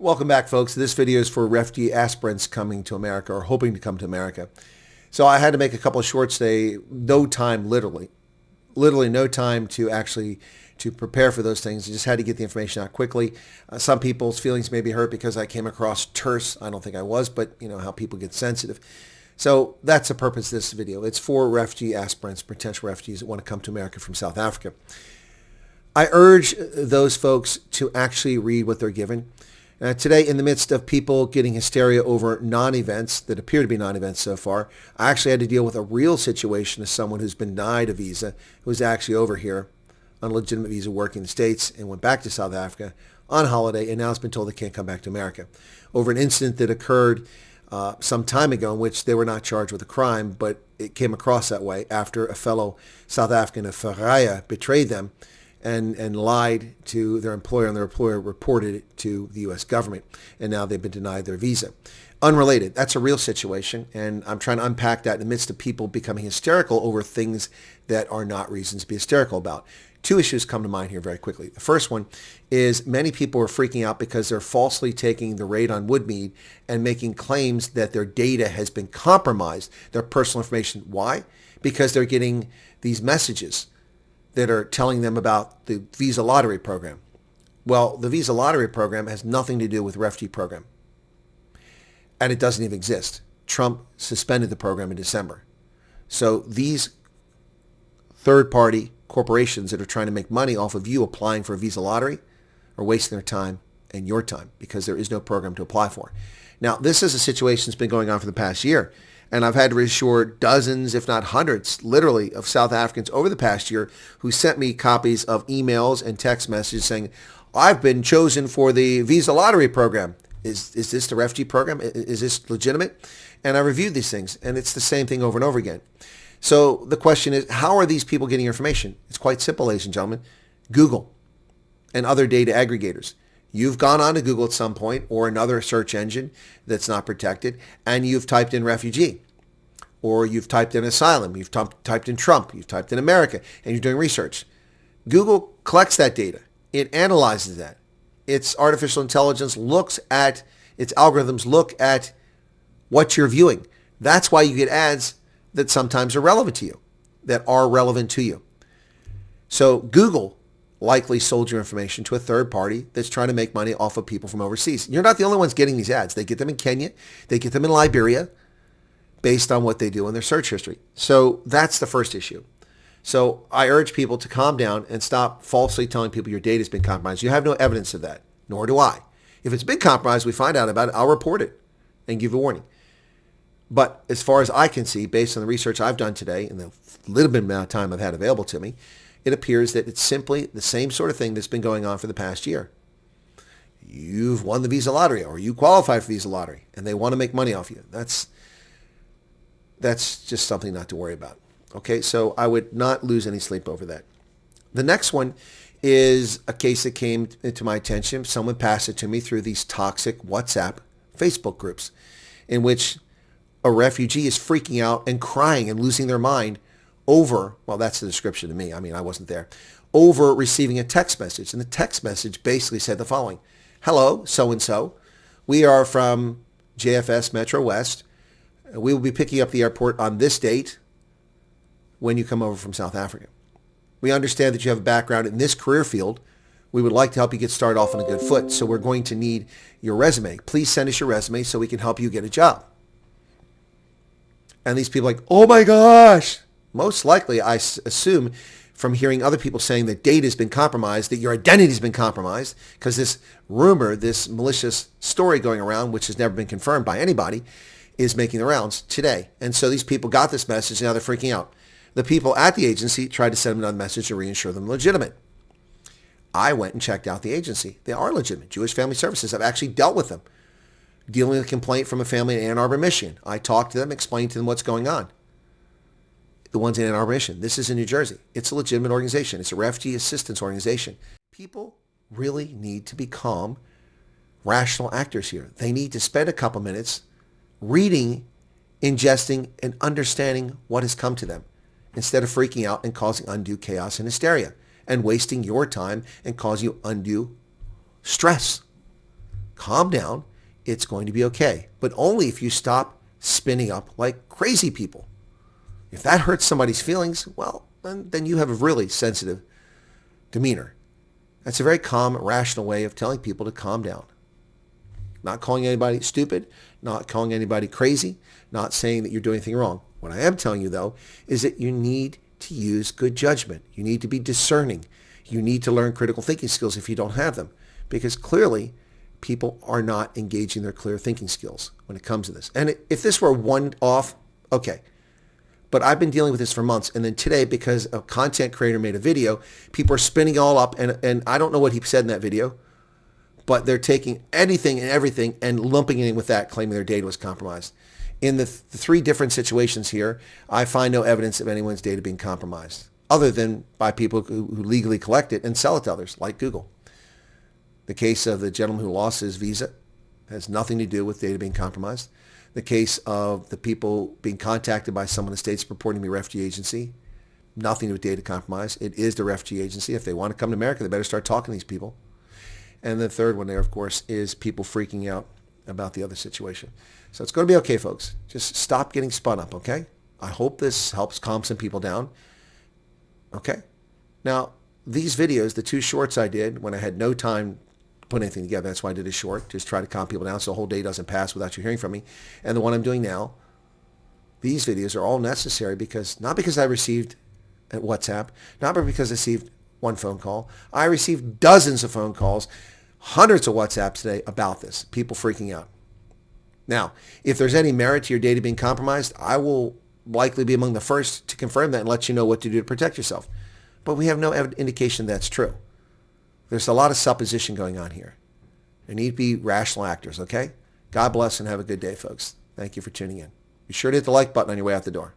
Welcome back, folks. This video is for refugee aspirants coming to America or hoping to come to America. So I had to make a couple of shorts today. No time, literally no time to prepare for those things. I just had to get the information out quickly. Some people's feelings may be hurt because I came across terse. I don't think I was, but you know how people get sensitive. So that's the purpose of this video. It's for refugee aspirants, potential refugees that want to come to America from South Africa. I urge those folks to actually read what they're given. Today, in the midst of people getting hysteria over non-events that appear to be non-events so far, I actually had to deal with a real situation of someone who's been denied a visa, who's actually over here on a legitimate visa working in the States and went back to South Africa on holiday and now has been told they can't come back to America over an incident that occurred some time ago in which they were not charged with a crime, but it came across that way after a fellow South African of Hysteria betrayed them and lied to their employer, and their employer reported it to the U.S. government, and now they've been denied their visa. Unrelated. That's a real situation, and I'm trying to unpack that in the midst of people becoming hysterical over things that are not reasons to be hysterical about. Two issues come to mind here very quickly. The first one is many people are freaking out because they're falsely taking the raid on Woodmead and making claims that their data has been compromised, their personal information. Why? Because they're getting these messages that are telling them about the visa lottery program. Well, the visa lottery program has nothing to do with the refugee program. And it doesn't even exist. Trump suspended the program in December. So these third-party corporations that are trying to make money off of you applying for a visa lottery are wasting their time and your time because there is no program to apply for. Now, this is a situation that's been going on for the past year. And I've had to reassure dozens, if not hundreds, literally, of South Africans over the past year who sent me copies of emails and text messages saying, I've been chosen for the visa lottery program. Is this the refugee program? Is this legitimate? And I reviewed these things, and it's the same thing over and over again. So the question is, how are these people getting information? It's quite simple, ladies and gentlemen. Google and other data aggregators. You've gone on to Google at some point or another search engine that's not protected, and you've typed in refugee, or you've typed in asylum, you've typed in Trump, you've typed in America, and you're doing research. Google collects that data. It analyzes that. Its artificial intelligence looks at, its algorithms look at what you're viewing. That's why you get ads that sometimes are relevant to you, that are relevant to you. So Google likely sold your information to a third party that's trying to make money off of people from overseas. You're not the only ones getting these ads. They get them in Kenya. They get them in Liberia based on what they do in their search history. So that's the first issue. So I urge people to calm down and stop falsely telling people your data has been compromised. You have no evidence of that, nor do I. If it's been compromised, we find out about it, I'll report it and give a warning. But as far as I can see, based on the research I've done today and the little bit amount of time I've had available to me, it appears that it's simply the same sort of thing that's been going on for the past year. You've won the visa lottery or you qualified for the visa lottery and they want to make money off you. That's just something not to worry about. Okay, so I would not lose any sleep over that. The next one is a case that came to my attention. Someone passed it to me through these toxic WhatsApp Facebook groups in which a refugee is freaking out and crying and losing their mind over, well, that's the description to me. I mean, I wasn't there, over receiving a text message. And the text message basically said the following: hello, so-and-so. We are from JFS Metro West. We will be picking up the airport on this date when you come over from South Africa. We understand that you have a background in this career field. We would like to help you get started off on a good foot. So we're going to need your resume. Please send us your resume so we can help you get a job. And these people are like, oh my gosh. Most likely, I assume from hearing other people saying that data has been compromised, that your identity has been compromised, because this rumor, this malicious story going around, which has never been confirmed by anybody, is making the rounds today. And so these people got this message, and now they're freaking out. The people at the agency tried to send them another message to reassure them legitimate. I went and checked out the agency. They are legitimate. Jewish Family Services. I've actually dealt with them, dealing with a complaint from a family in Ann Arbor, Michigan. I talked to them, explained to them what's going on. The ones in Ann Arbor, Michigan. This is in New Jersey. It's a legitimate organization. It's a refugee assistance organization. People really need to become rational actors here. They need to spend a couple minutes reading, ingesting, and understanding what has come to them instead of freaking out and causing undue chaos and hysteria and wasting your time and causing you undue stress. calm down. It's going to be okay. But only if you stop spinning up like crazy people. If that hurts somebody's feelings, well, then you have a really sensitive demeanor. That's a very calm, rational way of telling people to calm down. Not calling anybody stupid, not calling anybody crazy, not saying that you're doing anything wrong. What I am telling you, though, is that you need to use good judgment. You need to be discerning. You need to learn critical thinking skills if you don't have them, because clearly people are not engaging their clear thinking skills when it comes to this. And if this were one off, okay. But I've been dealing with this for months. And then today, because a content creator made a video, people are spinning all up. And I don't know what he said in that video, but they're taking anything and everything and lumping it in with that, claiming their data was compromised. In the three different situations here, I find no evidence of anyone's data being compromised, other than by people who legally collect it and sell it to others, like Google. The case of the gentleman who lost his visa has nothing to do with data being compromised. The case of the people being contacted by someone in the States purporting to be a refugee agency, nothing to do with data compromise. It is the refugee agency. If they want to come to America, they better start talking to these people. And the third one there, of course, is people freaking out about the other situation. So it's going to be okay, folks. Just stop getting spun up, okay? I hope this helps calm some people down. Okay? Now, these videos, the two shorts I did when I had no time to put anything together, that's why I did a short, just try to calm people down so the whole day doesn't pass without you hearing from me. And the one I'm doing now, these videos are all necessary because, not because I received at WhatsApp, not because I received one phone call. I received dozens of phone calls, hundreds of WhatsApps today about this, people freaking out. Now, if there's any merit to your data being compromised, I will likely be among the first to confirm that and let you know what to do to protect yourself. But we have no indication that's true. There's a lot of supposition going on here. There need to be rational actors, okay? God bless and have a good day, folks. Thank you for tuning in. Be sure to hit the like button on your way out the door.